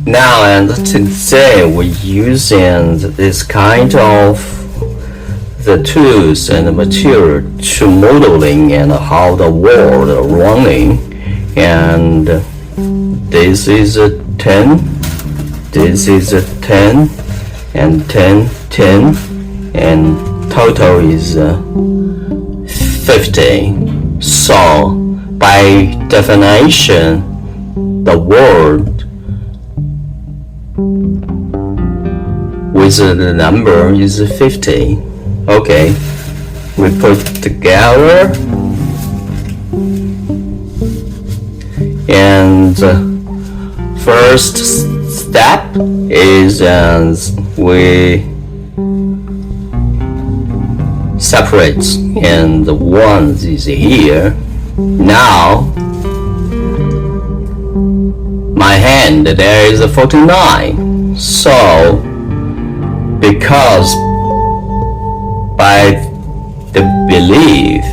Now and today we're using this kind of the tools and the material to modeling and how the world running. And this is a 10, this is a 10, and 10, 10, and total is 50. So by definition, the world with the number is 50. Okay, we put together, and first step is we separate, and the one is here. Now my hand, there is a 49. So because by the belief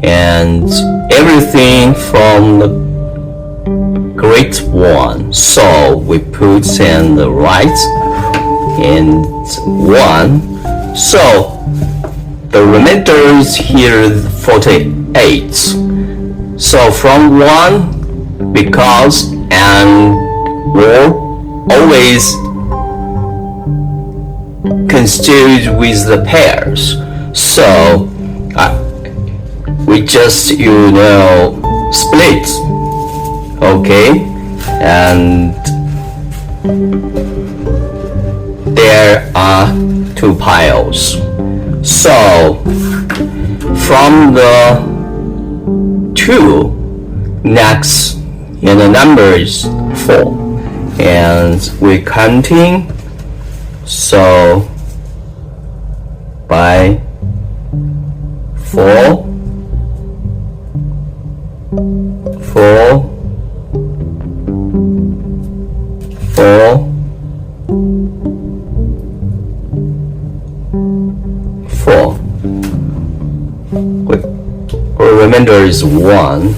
and everything from the great one, so we put in the right and 1. So the remainder is here 48. So from 1, because and or always constituted with the pairs, so we just split. Okay, and there are 2 piles. So from the 2, next and the number is 4, and we're counting. So by 4, 4, 4, 4. Our remainder is 1.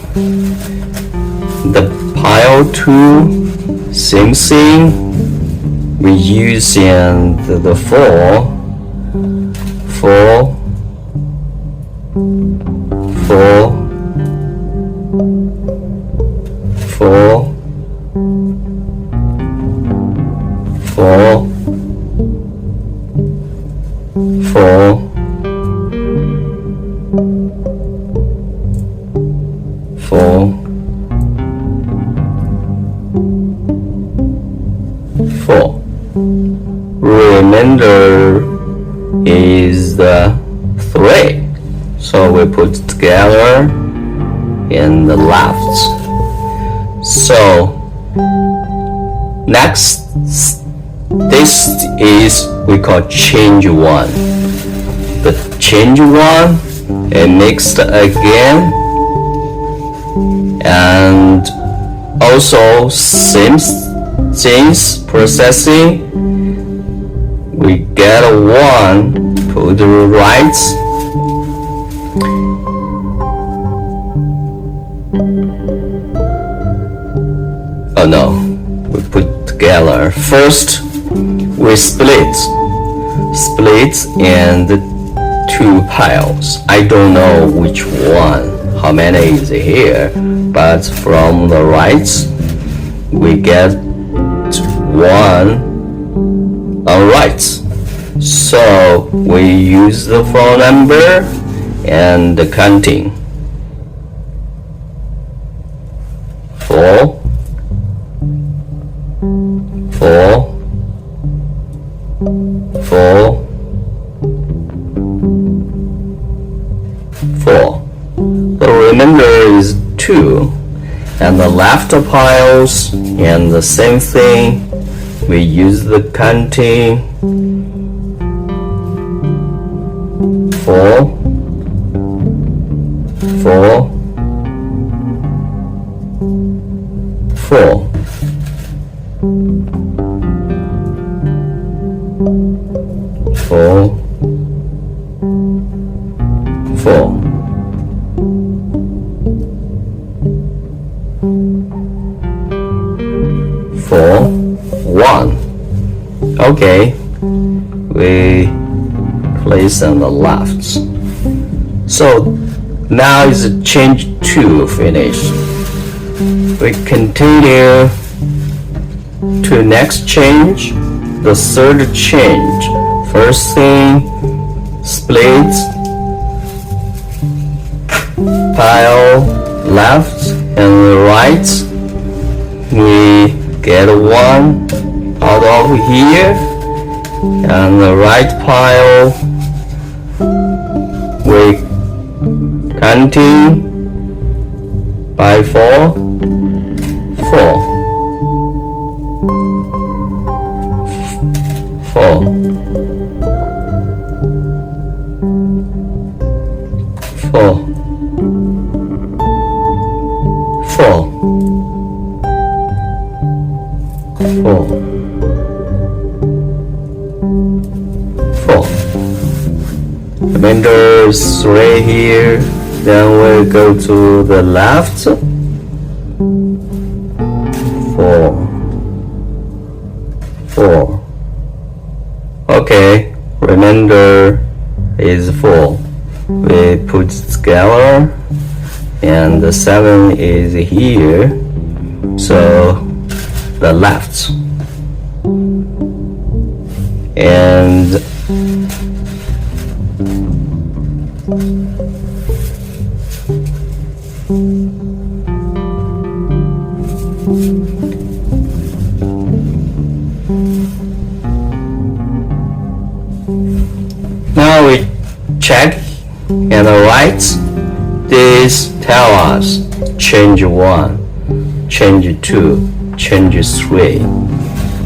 The pile 2, same thing. We use in the 4, 4, 4, 4, 4, 4, 4, 4. Remainder is the 3. So we put together in the left. So next, this is we call change 1. The change 1 and mixed again, and also same things processing. We get a 1 to the right, oh no, we put together. First we split in the 2 piles. I don't know which one, how many is here, but from the right we get 1 on right. So we use the phone number and the counting. 4, 4, 4, 4. The remainder is 2, and the left piles, and the same thing. We use the counting. 4, 4, 4. 4, 4. 4, 4, 1. Okay, we place on the left. So now is change 2 finished. We continue to next change, the third change. First thing, split pile left and right. We get 1 out of here, and the right pile we counting by 4, 4, 4, 4, 4, 4, 4. Remainder 3 here. Then we go to the left. 4, 4. Okay, remainder is 4. We put together, and the 7 is here. So the left, and now we check and write. This tell us change 1, change 2, change 3.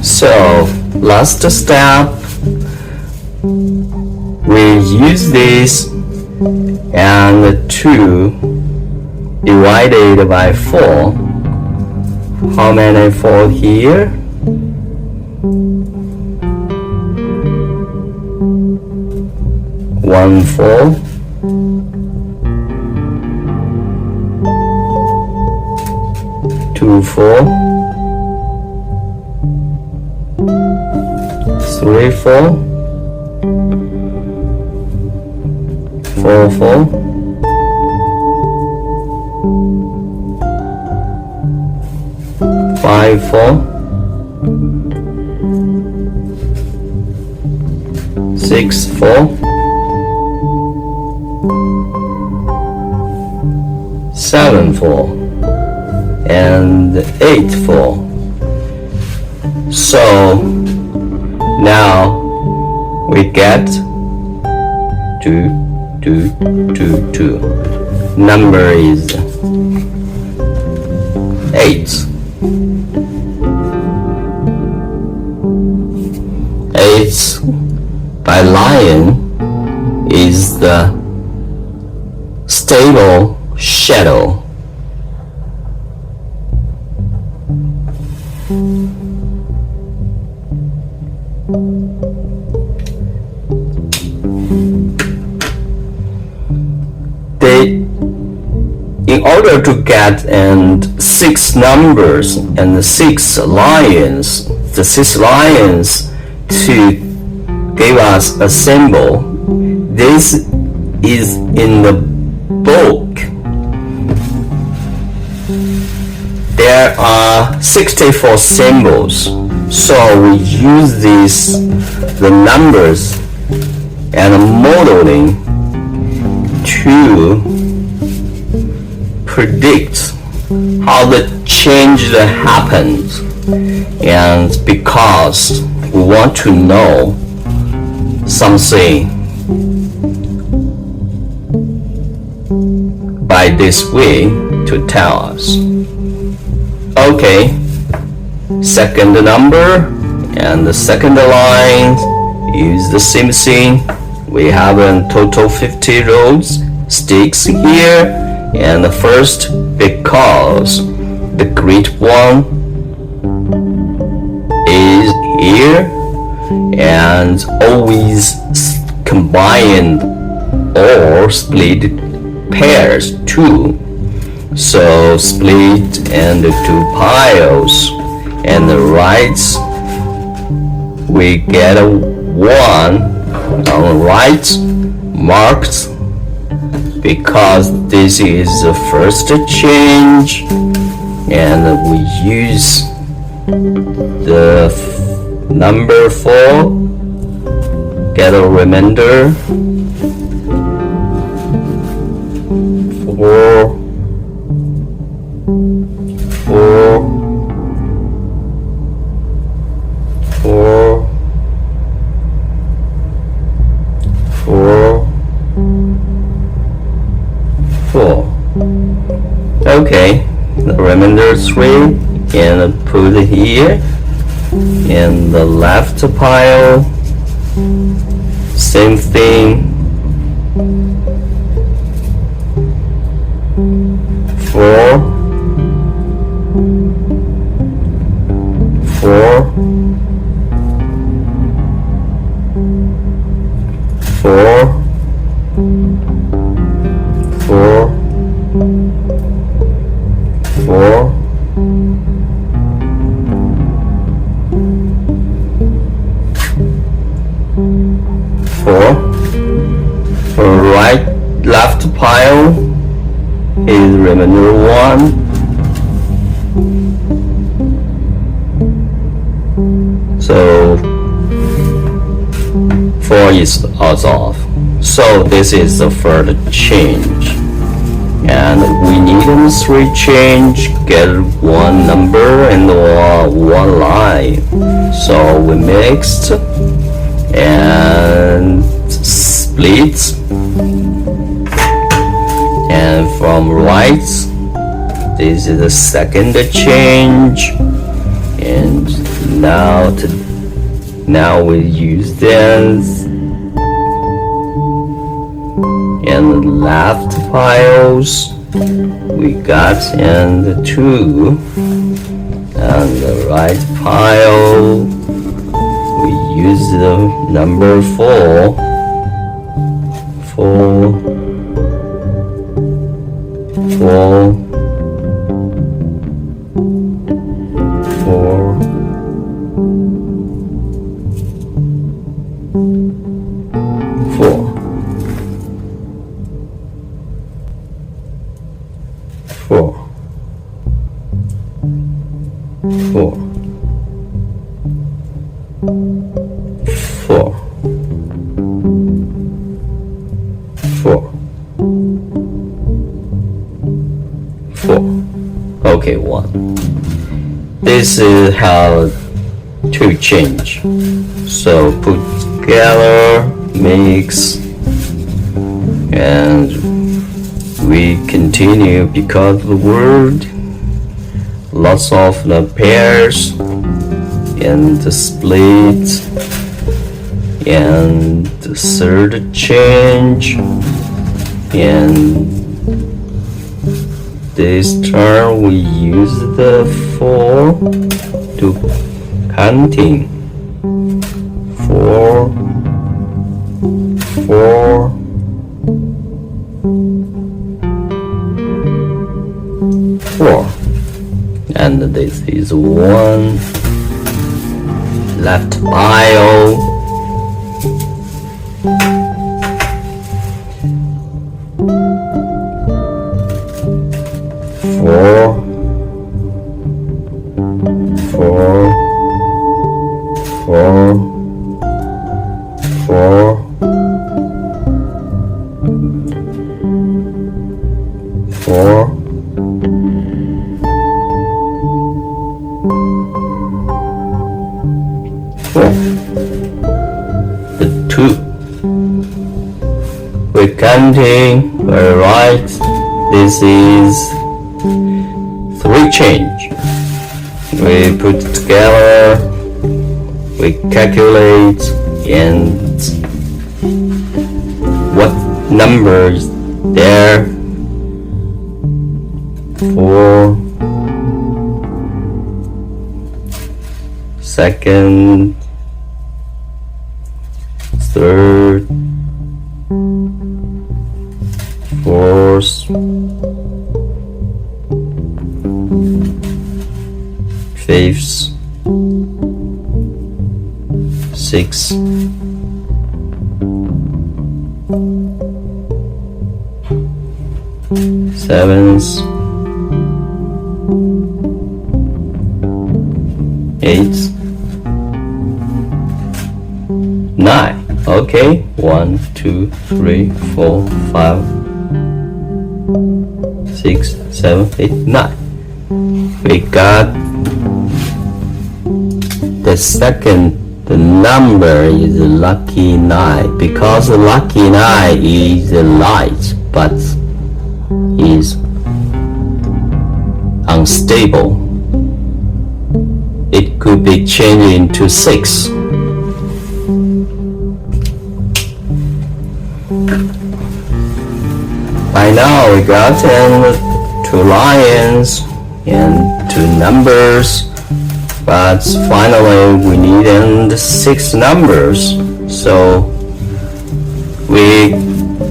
So last step, we use this and 2 divided by 4. How many 4 here? 1, 4. 2, 4. 3, 4. 4, 4. 5, 4. 6, 4. 7, 4. And 8, 4. So now we get 2, 2, 2, 2. Number is 8. 8 by lion is the stable shadow. In order to get 6 numbers and 6 lions, the 6 lions to give us a symbol, this is in the book. There are 64 symbols, so we use the numbers and modeling to predict how the change happens, and because we want to know something by this way to tell us. Okay, second number and the second line is the same thing. We have a total 50 rows, sticks here, and the first, because the great one is here, and always combine or split pairs too. So split and 2 piles, and the right we get a 1 on right marked because this is the first change, and we use the number 4, get a remainder 4 Okay, the remainder 3 and put here in the left pile. Same thing. 4 4 For right left pile is remainder 1. So 4 is also off. So this is the third change. And we need 3 change, get 1 number and 1 line. So we mixed and split, and from right this is the second change, and now we use this and left piles we got and 2, and the right pile we use the number 4 4 Okay, 1. This is how to change. So put together, mix, and we continue because the word lots of the pairs and the split and the third change, and this turn we use the 4 to counting 4 and this is 1 left pile. 4 the 2 we're counting right. This is 3 change. We put together, we calculate, and what number is there? 4 second, third, fourth, fifth, sixth, seventh, eighth, nine. Okay, 1, 2, 3, 4, 5, 6, 7, 8, 9. We got the second. The number is lucky 9 because the lucky 9 is light but is unstable. It could be changed into 6. By now we got 2 lions and 2 numbers, but finally we need 6 numbers, so we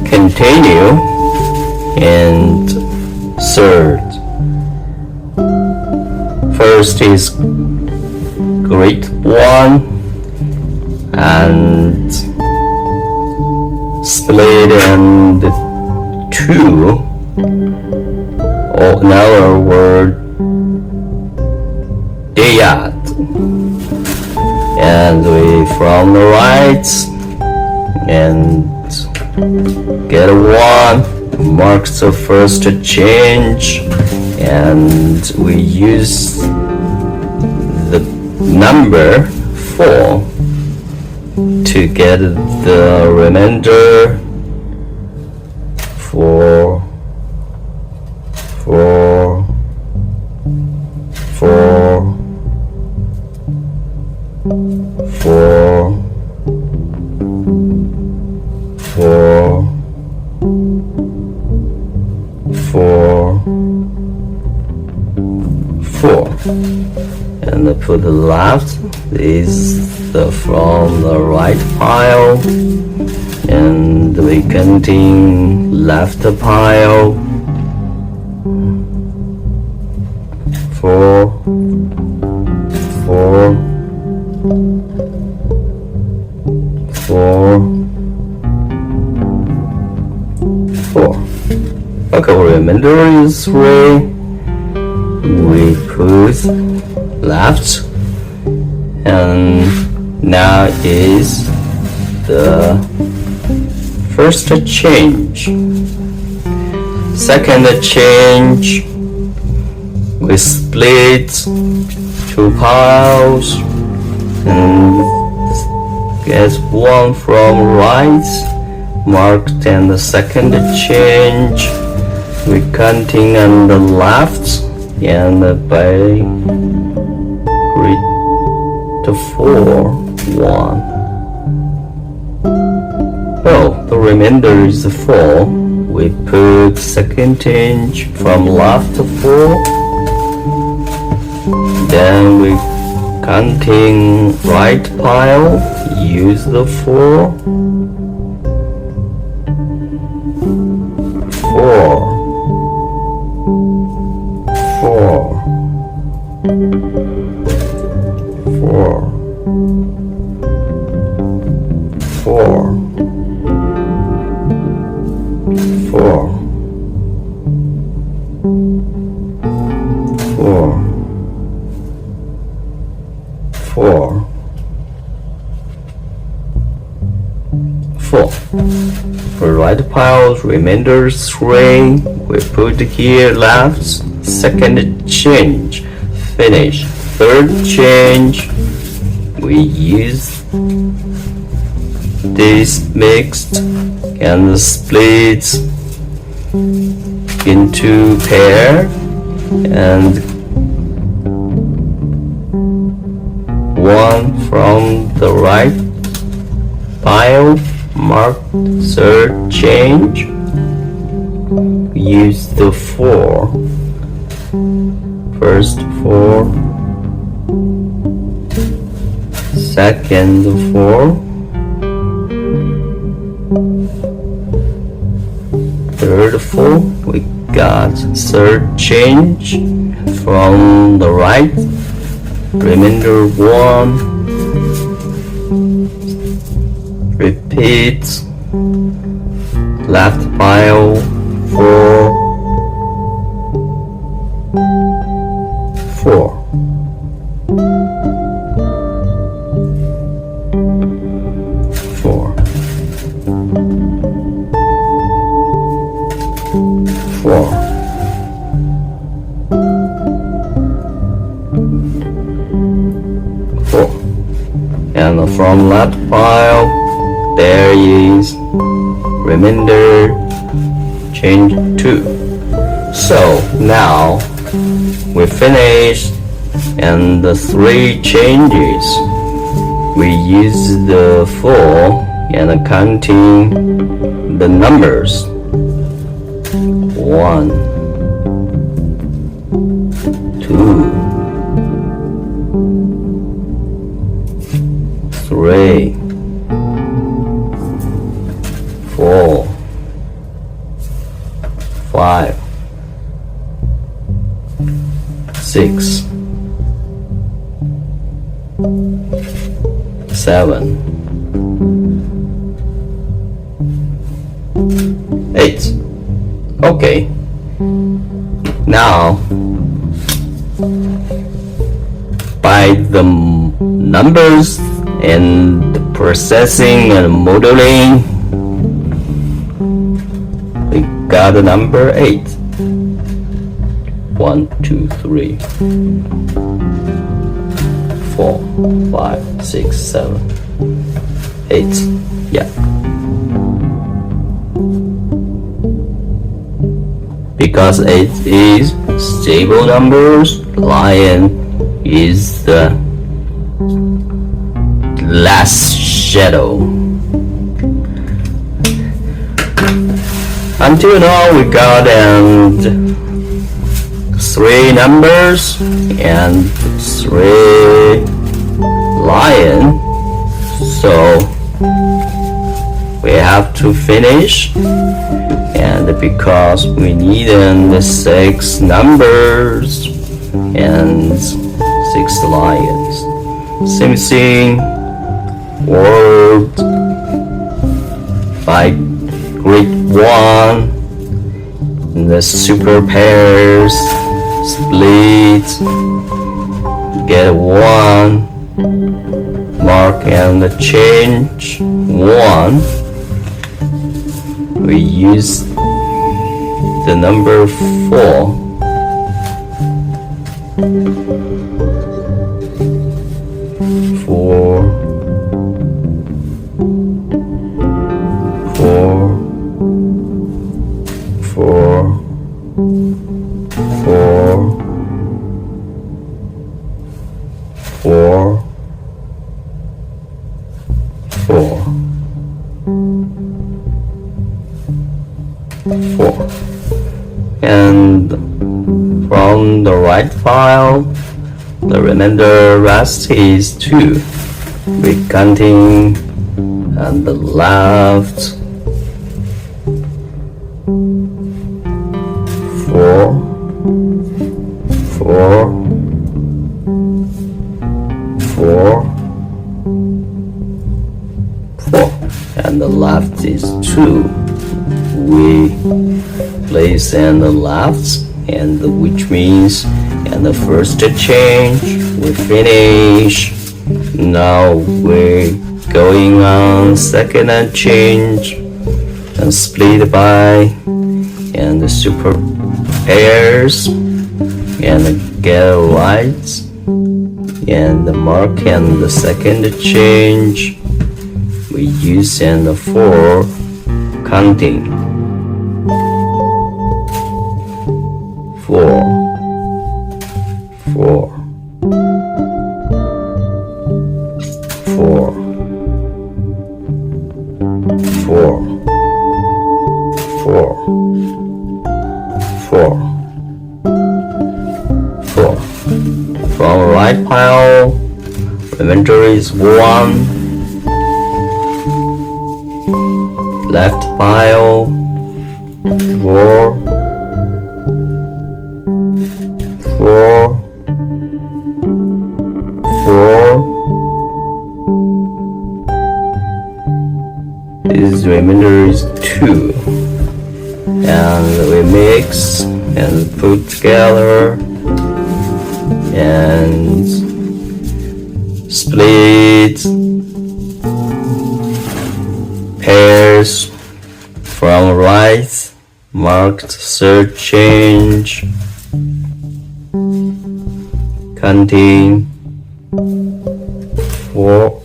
continue and third. First is great 1 and split and 2, or another word Dayat, and we from the right and get 1, marks the first change, and we use the number 4 to get the remainder 4, 4, 4, 4, 4, 4, 4, and put the left is from the right pile, and we continue left pile 4, 4, 4, 4. Okay, remainder is 3. We put left, and now is the first change. Second change, we split 2 piles and get 1 from right marked, and the second change we continue on the left and by read the 4, 1. Well, the remainder is 4. We put second change from left to 4. Then we continue right pile, use the 4, 4, 4, 4, 4, 4, 4, 4, 4. For right piles, remainder 3. We put here left, second change, finish. Third change, we use this mixed and split into pair, and 1 from the right pile, mark third change, use the 4, first 4, second 4, third 4. We got third change from the right remainder 1, repeat, left pile 4, 4, 4, 4, 4, and from left pile there is remainder change 2. So now we finished, and the 3 changes we use the 4 and counting the numbers 1, 2, 3, 4, 5, 6, 7, 8. Okay, now by the numbers and the processing and modeling, we got the number 8. 1, 2, 3, 4, 5, 6, 7, 8. Yeah. Because 8 is stable numbers, lion is the last shadow. Until now we got 3 numbers and 3 lion, so we have to finish, and because we need 6 numbers and 6 lions. Same thing, word by grade 1, the super pairs, split, get 1, mark and change 1. We use the number 4. 4, 4, 4, 4, 4, 4, 4. And from the right file, the remainder rest is 2. We counting on the left 4, 4, 4, 4, and the left is 2. We place in the left, and which means and the first change we finish. Now we're going on second change and split by and the super pairs and get right and the mark and the second change we use and the 4 counting 4, 4, 4, 4, 4, 4, 4. From right pile, remainder is 1. Left pile 4, 4, This remainder is 2. And we mix and put together and split pairs from right marked third change, counting 4,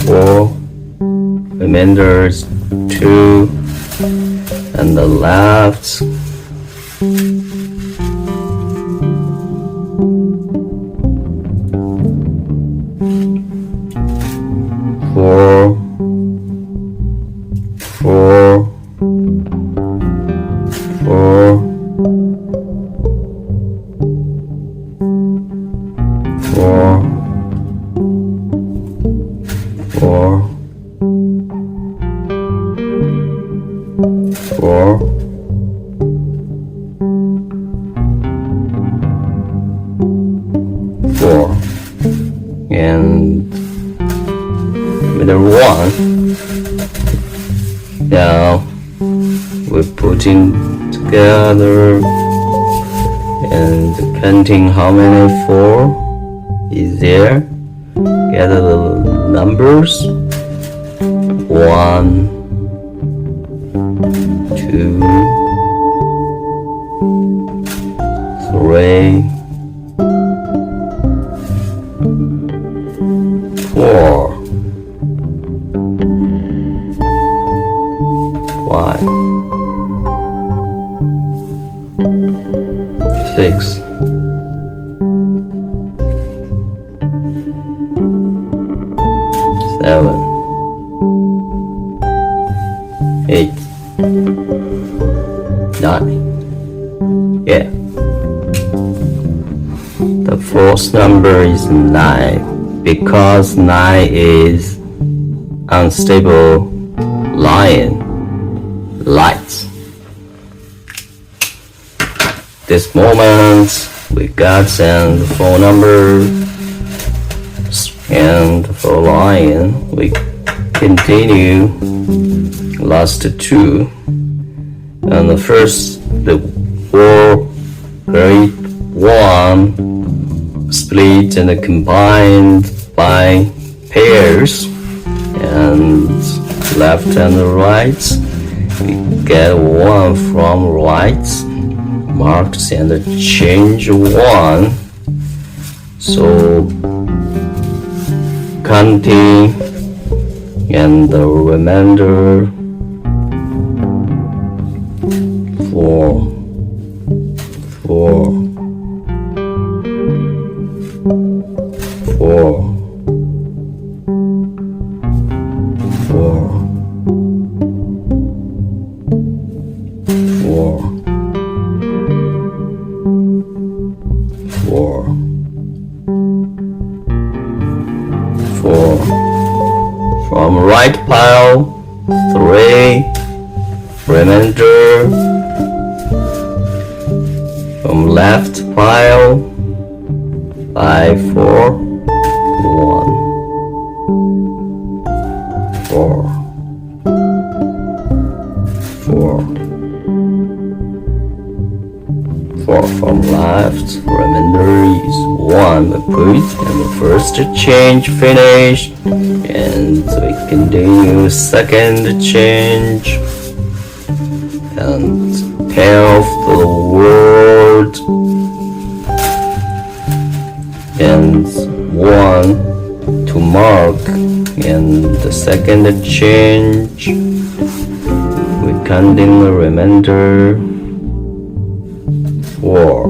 4, remainders 2, and the left 4, 4, 4, 4, 4, 4, 4, and middle 1. Now we're putting together and counting how many 4 is there. Gather the numbers 1, 2, 3, 4, 5, 6, 7, 8, 9. Yeah. The fourth number is 9 because 9 is unstable line light. This moment we got and 4 numbers and for line we continue last 2 and the first the 4 grade 1 split and combined by pairs and left and right. We get 1 from right marked and change 1. So counting and the remainder 4, 4, 4, 4, 4, 4, 4. From right pile 3, remainder. From left pile 5, 4, 1, 4, 4, 4 from left, remainder is 1. We put and the first change finish and we continue second change and pair the word and 1 to mark and the second change we counting the remainder 4,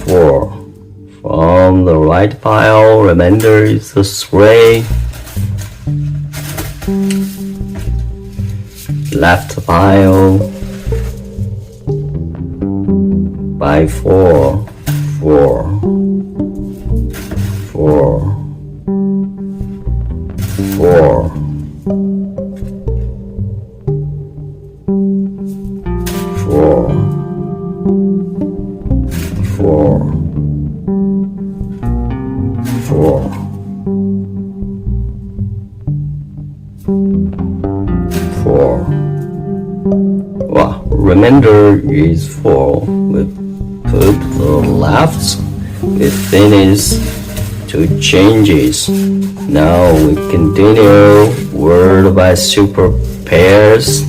4 from the right pile remainder is the 3, left pile by 4, 4, 4, 4, 4, 4, remainder is 4. We put the left, we finish 2 changes. Now we continue word by super pairs.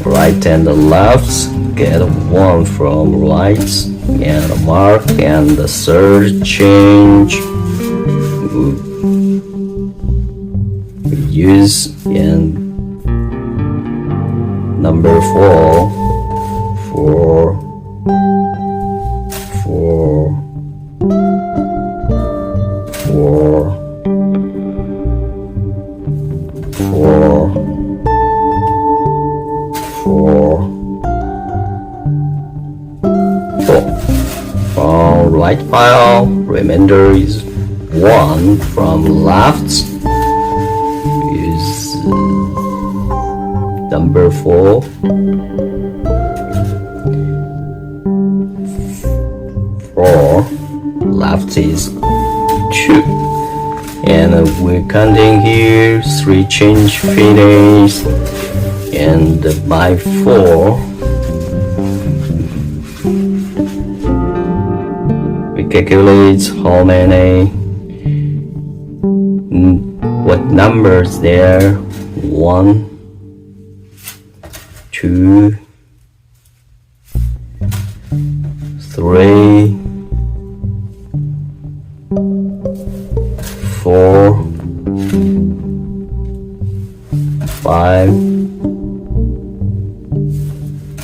Right and the left get 1 from right and a mark, and the third change we use in number 4 for 4. From right pile, remainder is 1. From left is number 4. 4. Left is 2. And we're counting here 3 change finish, and by 4 we calculate how many, what numbers there. 1, 2, 3, 4, 5,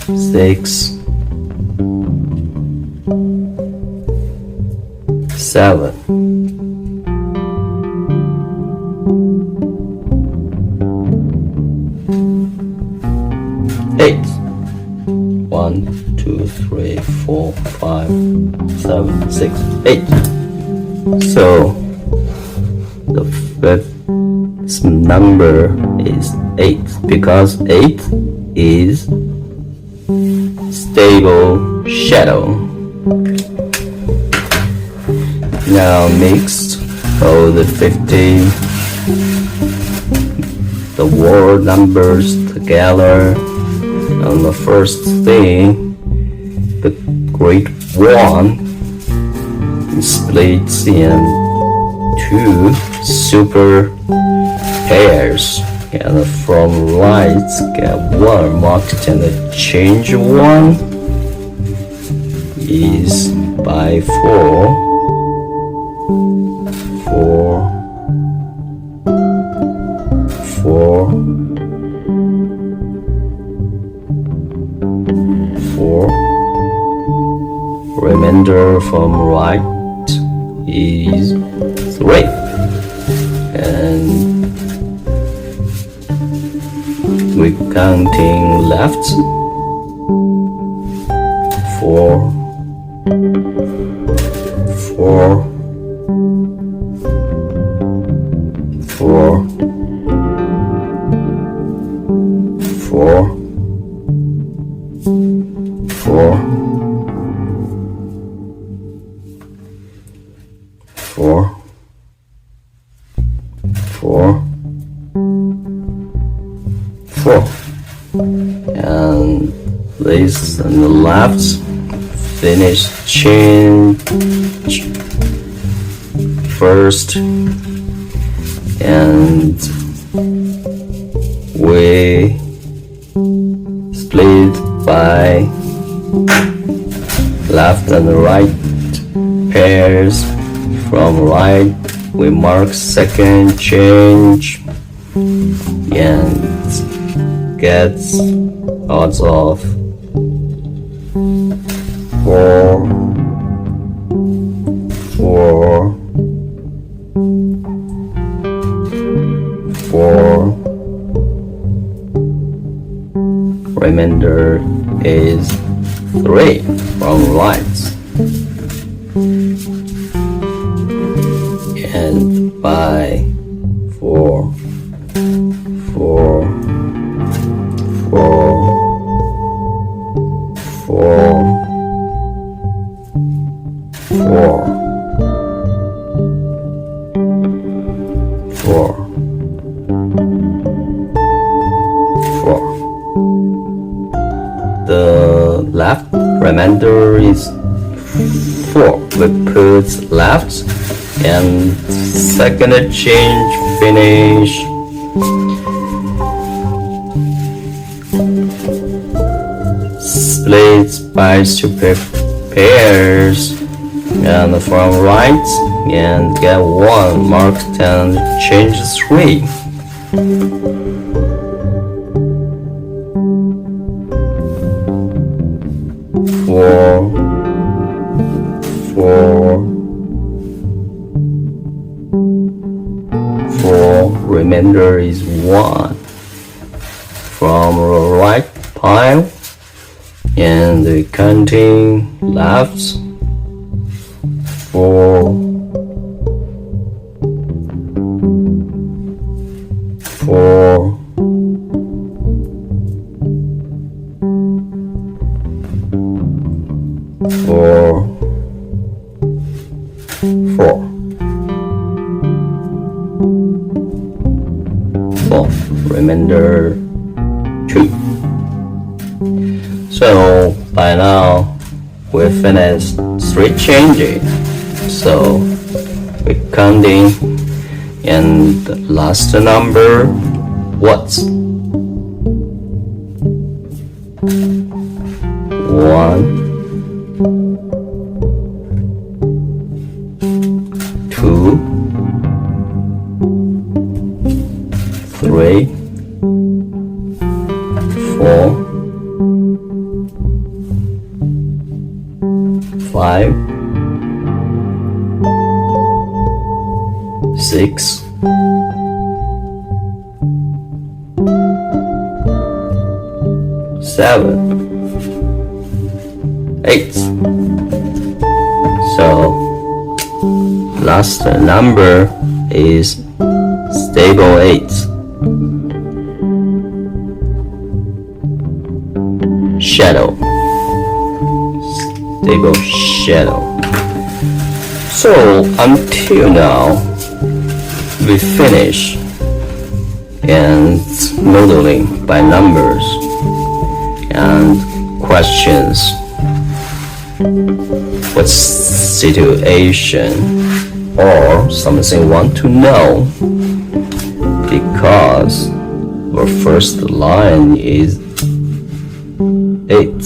6, 7. 8. 1, 2, 3, 4, 5, 7, 6, 8. So the fifth number is 8, because 8 is stable shadow. Now mix all the 50, the word numbers together. On the first thing, the great 1 splits in 2 super pairs, and from right get 1 marked, and the change 1 is by 4. 4, 4. Remainder from right is 3. And we're counting left. 4, 4, 4, 4, 4, 4, 4, 4. And this on the left, finish change first, and we split by left and right pairs. From right we mark second change and get odds of 4, 4, 4. Remainder is 3 from right. And by 4, 4, 4, 4, 4, 4, 4. the left remainder is 4. We put left and second change finish. Split by 2 pairs and from right and get 1 mark and change 3. Four remainder is 1 from the right pile and the counting left 4 remainder 2. So by now we finished 3 changing. So we counting and the last number what? 1, 2, 3, 4, 5, 6, 7, 8. So last number is stable 8. Shadow, stable shadow. So until now we finish and modeling by numbers and questions. What situation or something want to know, because our first line is 8,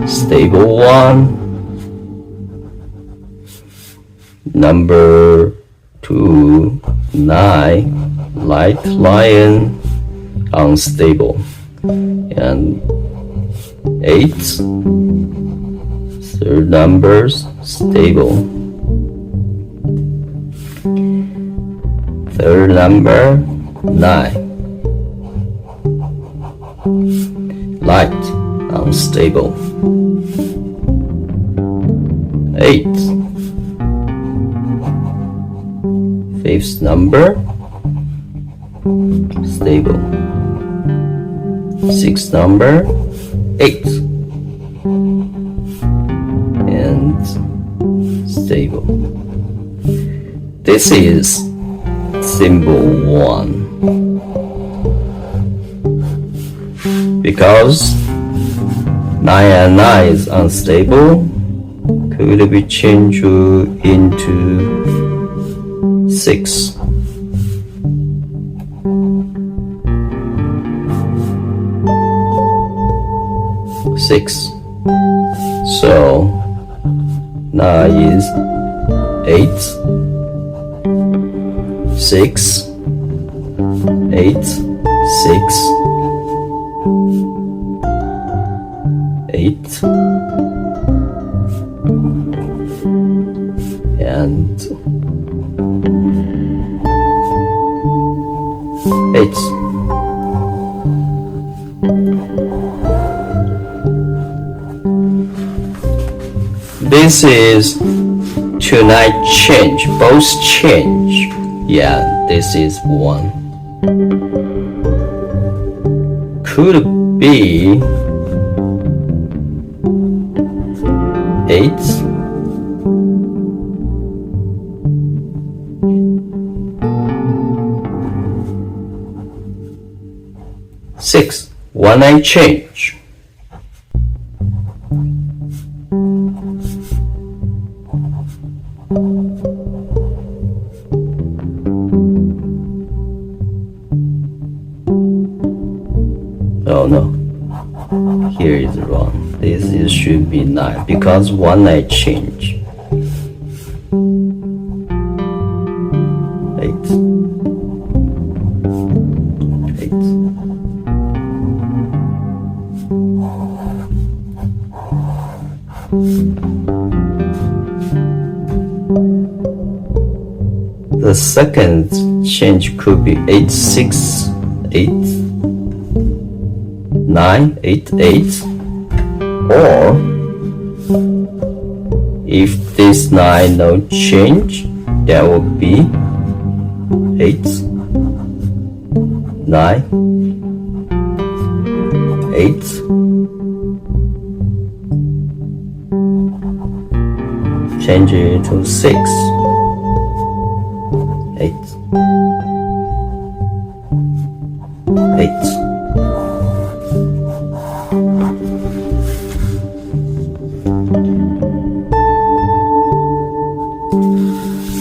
stable 1. Number 2, 9, light lion, unstable. And 8, third numbers, stable. Third number, 9, light, unstable. 8, fifth number, stable. Sixth number, 8, and stable. This is symbol 1. Because 9 and 9 is unstable, could be changed into 6. 6. So 9 is 8, 6, 8, 6, 8, and 8. This is tonight change, both change. Yeah, this is 1. Could be 8, 6. 1 I change. This should be 9 because 1 I change. 8. 8. The second change could be 8, 6, 8, 9, 8, 8, or if this 9 no change, that would be 8, 9, 8, change it to 6, 8, 8.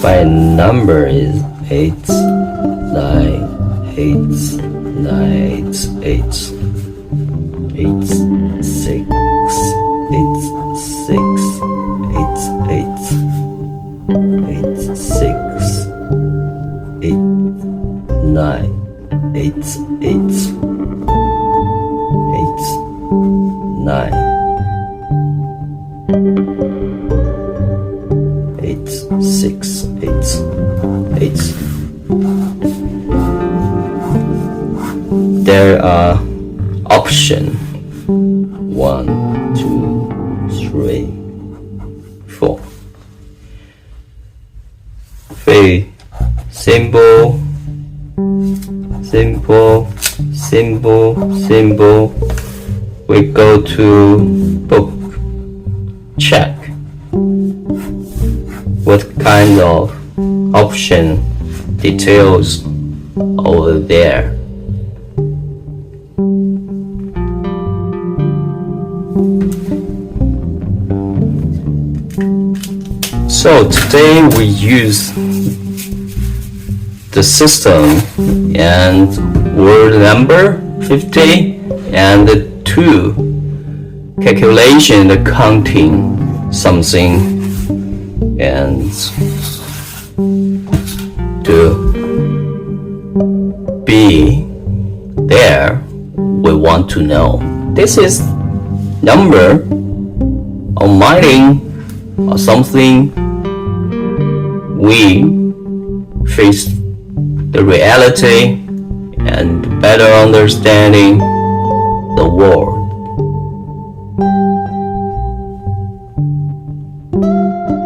My number is 8, 9, 8, 9, 8, 8, 6, 8, 6, 8, 8, 8, 6, 8, 9, 8, 8, 8, 9, 8, 6, 8, 8. There are options 1, 2, 3, 4. Very simple, simple, simple, simple. We go to book, check what kind of option details over there. So today we use the system and word number 50 and 2 calculation counting something and to be there we want to know. This is number or mining or something we face the reality and better understanding the world.